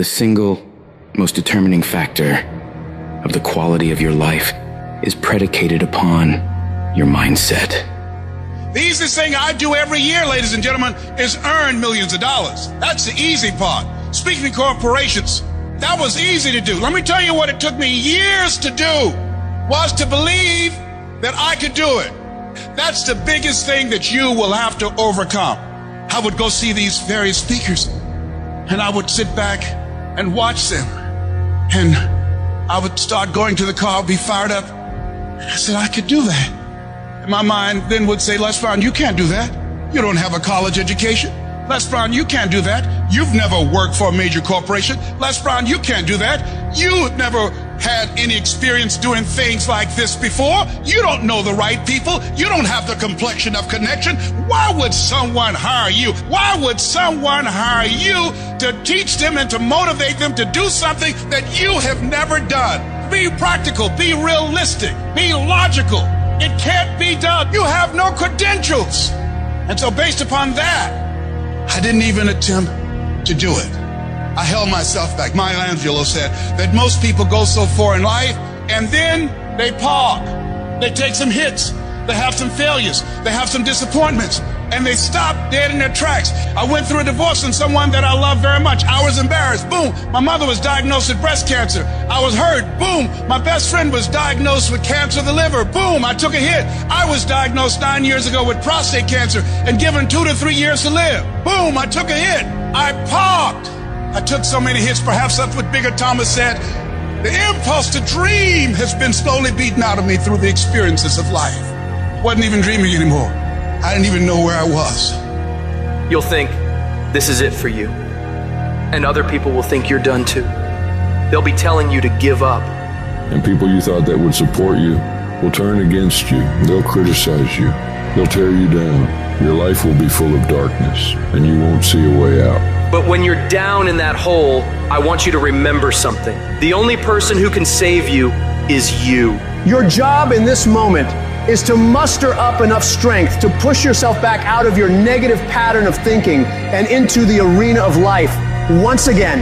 The single most determining factor of the quality of your life is predicated upon your mindset. The easiest thing I do every year, ladies and gentlemen, is earn millions of dollars. That's the easy part. Speaking to corporations, that was easy to do. Let me tell you what it took me years to do, was to believe that I could do it. That's the biggest thing that you will have to overcome. I would go see these various speakers, and I would sit back and watch them. And I would start going to the car, be fired up. I said, I could do that. And my mind then would say, Les Brown, you can't do that. You don't have a college education. Les Brown, you can't do that. You've never worked for a major corporation. Les Brown, you can't do that. You've never had any experience doing things like this before. You don't know the right people. You don't have the complexion of connection. Why would someone hire you? Why would someone hire you to teach them and to motivate them to do something that you have never done? Be practical, be realistic, be logical. It can't be done. You have no credentials. And so based upon that, I didn't even attempt to do it. I held myself back. Maya Angelou said that most people go so far in life and then they park. They take some hits. They have some failures. They have some disappointments. And they stop dead in their tracks. I went through a divorce from someone that I love very much. I was embarrassed. Boom. My mother was diagnosed with breast cancer. I was hurt. Boom. My best friend was diagnosed with cancer of the liver. Boom. I took a hit. I was diagnosed 9 years ago with prostate cancer and given 2 to 3 years to live. Boom. I took a hit. I parked. I took so many hits. Perhaps that's what Bigger Thomas said. The impulse to dream has been slowly beaten out of me through the experiences of life. Wasn't even dreaming anymore. I didn't even know where I was. You'll think this is it for you. And other people will think you're done too. They'll be telling you to give up. And people you thought that would support you will turn against you. They'll criticize you. They'll tear you down. Your life will be full of darkness, and you won't see a way out. But when you're down in that hole, I want you to remember something. The only person who can save you is you. Your job in this moment is to muster up enough strength to push yourself back out of your negative pattern of thinking and into the arena of life once again.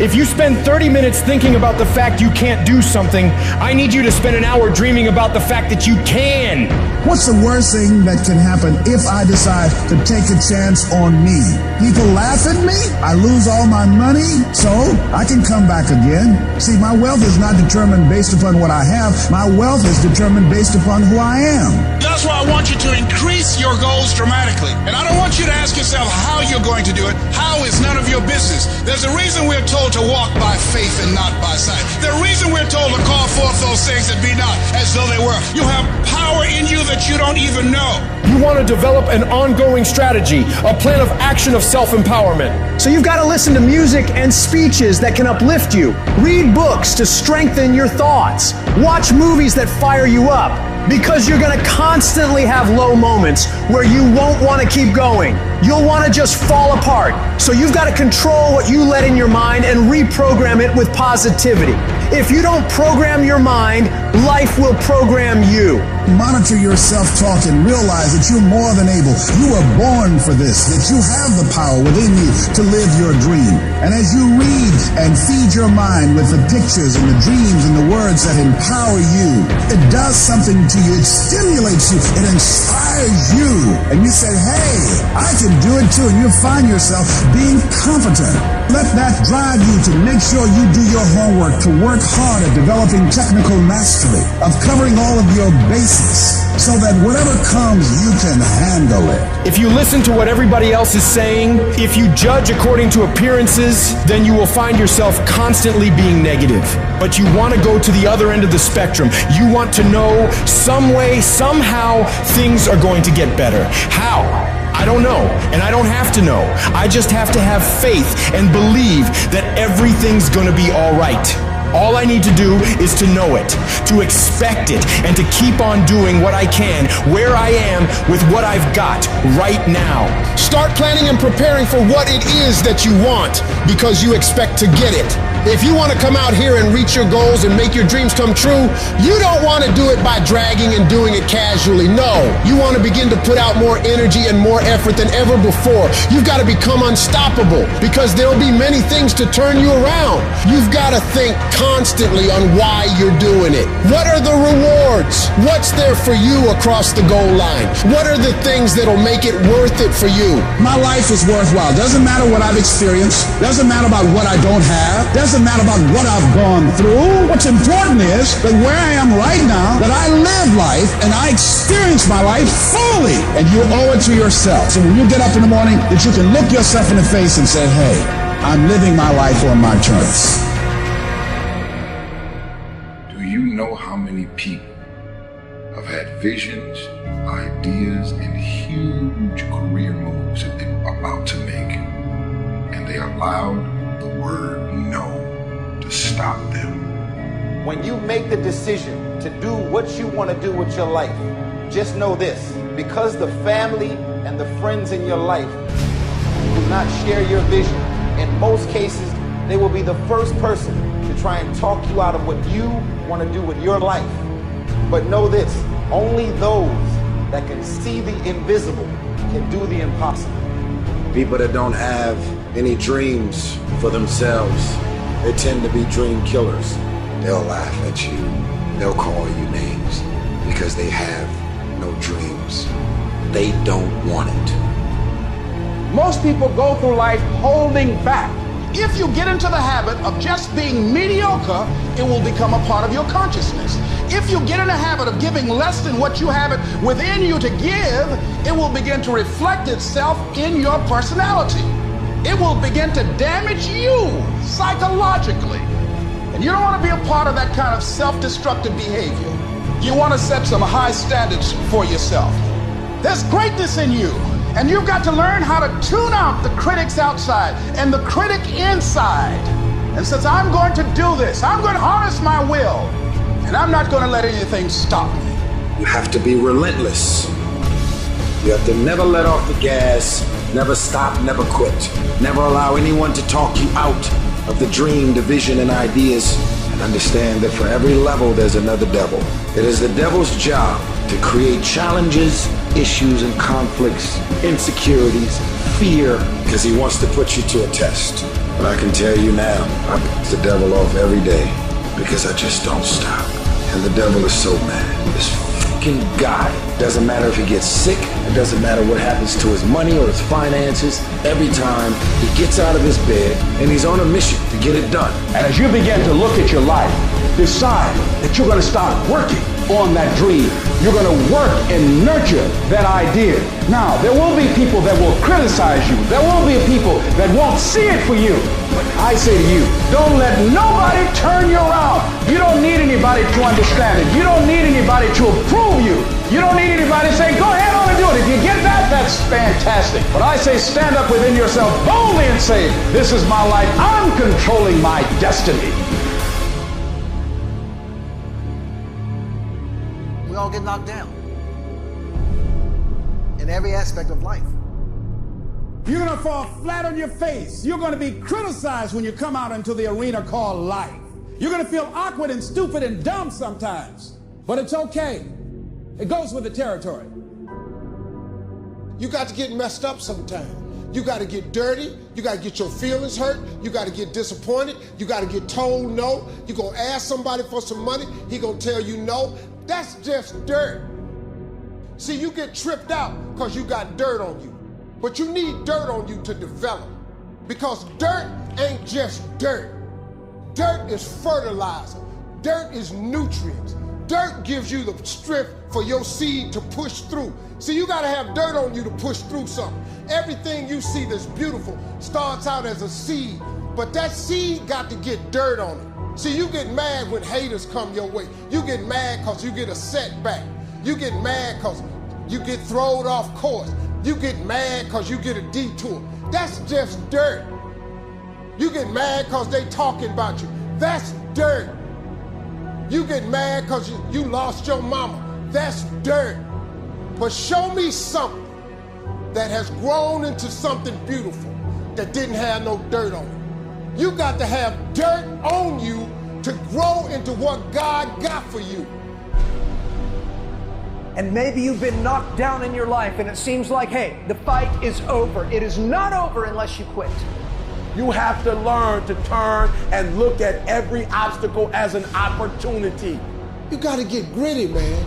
If you spend 30 minutes thinking about the fact you can't do something, I need you to spend an hour dreaming about the fact that you can. What's the worst thing that can happen if I decide to take a chance on me? People laugh at me, I lose all my money, so I can come back again. See, my wealth is not determined based upon what I have. My wealth is determined based upon who I am. That's why I want you to increase your goals dramatically. And I don't want you to ask yourself how you're going to do it. How is none of your business. There's a reason we're told to walk by faith and not by sight. The reason we're told to call forth those things that be not as though they were. You have power in you that you don't even know. You want to develop an ongoing strategy, a plan of action of self-empowerment. So you've got to listen to music and speeches that can uplift you. Read books to strengthen your thoughts. Watch movies that fire you up. Because you're going to constantly have low moments where you won't want to keep going. You'll want to just fall apart. So you've got to control what you let in your mind and reprogram it with positivity. If you don't program your mind, life will program you. Monitor your self-talk and realize that you're more than able. You were born for this, that you have the power within you to live your dream. And as you read and feed your mind with the pictures and the dreams and the words that empower you, it does something to you. It stimulates you. It inspires you. And you say, hey, I can do it too. And you'll find yourself being competent. Let that drive you to make sure you do your homework, to work hard at developing technical mastery, of covering all of your bases, so that whatever comes, you can handle it. If you listen to what everybody else is saying, if you judge according to appearances, then you will find yourself constantly being negative. But you want to go to the other end of the spectrum. You want to know some way, somehow, things are going to get better. How? I don't know, and I don't have to know. I just have to have faith and believe that everything's going to be all right. All I need to do is to know it, to expect it, and to keep on doing what I can, where I am, with what I've got right now. Start planning and preparing for what it is that you want, because you expect to get it. If you want to come out here and reach your goals and make your dreams come true, you don't want to do it by dragging and doing it casually. No, you want to begin to put out more energy and more effort than ever before. You've got to become unstoppable because there'll be many things to turn you around. You've got to think constantly on why you're doing it. What are the rewards? What's there for you across the goal line? What are the things that'll make it worth it for you? My life is worthwhile. Doesn't matter what I've experienced. Doesn't matter about what I don't have. Doesn't matter about what I've gone through. What's important is that where I am right now, that I live life and I experience my life fully. And you owe it to yourself. So when you get up in the morning, that you can look yourself in the face and say, hey, I'm living my life on my terms. Do you know how many people have had visions, ideas, and huge career moves that they were about to make, and they allowed the word no to stop them? When you make the decision to do what you want to do with your life, just know this, because the family and the friends in your life do not share your vision, in most cases, they will be the first person to try and talk you out of what you want to do with your life. But know this, only those that can see the invisible can do the impossible. People that don't have any dreams for themselves, they tend to be dream killers. They'll laugh at you. They'll call you names because they have no dreams. They don't want it. Most people go through life holding back. If you get into the habit of just being mediocre, it will become a part of your consciousness. If you get in the habit of giving less than what you have it within you to give, it will begin to reflect itself in your personality. It will begin to damage you psychologically. And you don't want to be a part of that kind of self-destructive behavior. You want to set some high standards for yourself. There's greatness in you. And you've got to learn how to tune out the critics outside and the critic inside. And since I'm going to do this, I'm going to harness my will, and I'm not going to let anything stop me. You have to be relentless. You have to never let off the gas, never stop, never quit. Never allow anyone to talk you out of the dream, the vision, and ideas. And understand that for every level, there's another devil. It is the devil's job to create challenges, issues, and conflicts, insecurities, fear, because he wants to put you to a test. But I can tell you now, I piss the devil off every day because I just don't stop. And the devil is so mad. This fucking guy, doesn't matter if he gets sick, it doesn't matter what happens to his money or his finances, every time he gets out of his bed and he's on a mission to get it done. And as you begin to look at your life, decide that you're going to start working on that dream. You're going to work and nurture that idea. Now, there will be people that will criticize you. There will be people that won't see it for you. But I say to you, don't let nobody turn you around. You don't need anybody to understand it. You don't need anybody to approve you. You don't need anybody to say, go ahead on and do it. If you get that, that's fantastic. But I say stand up within yourself boldly and say, this is my life. I'm controlling my destiny. We all get knocked down in every aspect of life. You're going to fall flat on your face. You're going to be criticized when you come out into the arena called life. You're going to feel awkward and stupid and dumb sometimes, but it's okay. It goes with the territory. You got to get messed up sometimes. You got to get dirty. You got to get your feelings hurt. You got to get disappointed. You got to get told no. You're going to ask somebody for some money. He going to tell you no. That's just dirt. See, you get tripped out because you got dirt on you. But you need dirt on you to develop. Because dirt ain't just dirt. Dirt is fertilizer. Dirt is nutrients. Dirt gives you the strength for your seed to push through. See, you gotta have dirt on you to push through something. Everything you see that's beautiful starts out as a seed, but that seed got to get dirt on it. See, you get mad when haters come your way. You get mad because you get a setback. You get mad because you get thrown off course. You get mad because you get a detour. That's just dirt. You get mad because they talking about you. That's dirt. You get mad because you lost your mama. That's dirt. But show me something that has grown into something beautiful that didn't have no dirt on it. You got to have dirt on you to grow into what God got for you. And maybe you've been knocked down in your life and it seems like, hey, the fight is over. It is not over unless you quit. You have to learn to turn and look at every obstacle as an opportunity. You got to get gritty, man.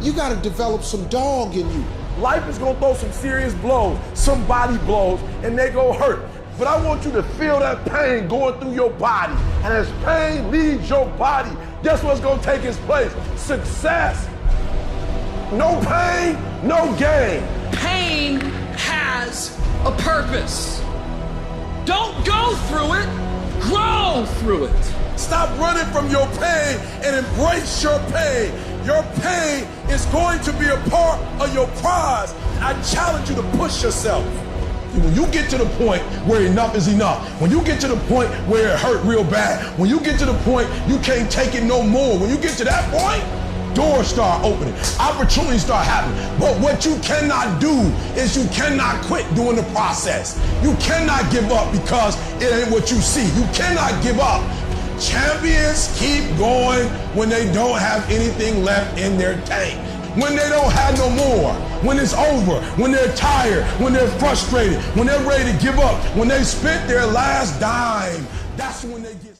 You got to develop some dog in you. Life is going to throw some serious blows, some body blows, and they go hurt. But I want you to feel that pain going through your body. And as pain leaves your body, guess what's going to take its place? Success. No pain, no gain. Pain has a purpose. Don't go through it, grow through it. Stop running from your pain and embrace your pain. Your pain is going to be a part of your prize. I challenge you to push yourself. When you get to the point where enough is enough, when you get to the point where it hurt real bad, when you get to the point you can't take it no more, when you get to that point, doors start opening, opportunities start happening. But what you cannot do is you cannot quit during the process. You cannot give up because it ain't what you see. You cannot give up. Champions keep going when they don't have anything left in their tank. When they don't have no more, when it's over, when they're tired, when they're frustrated, when they're ready to give up, when they spent their last dime, that's when they get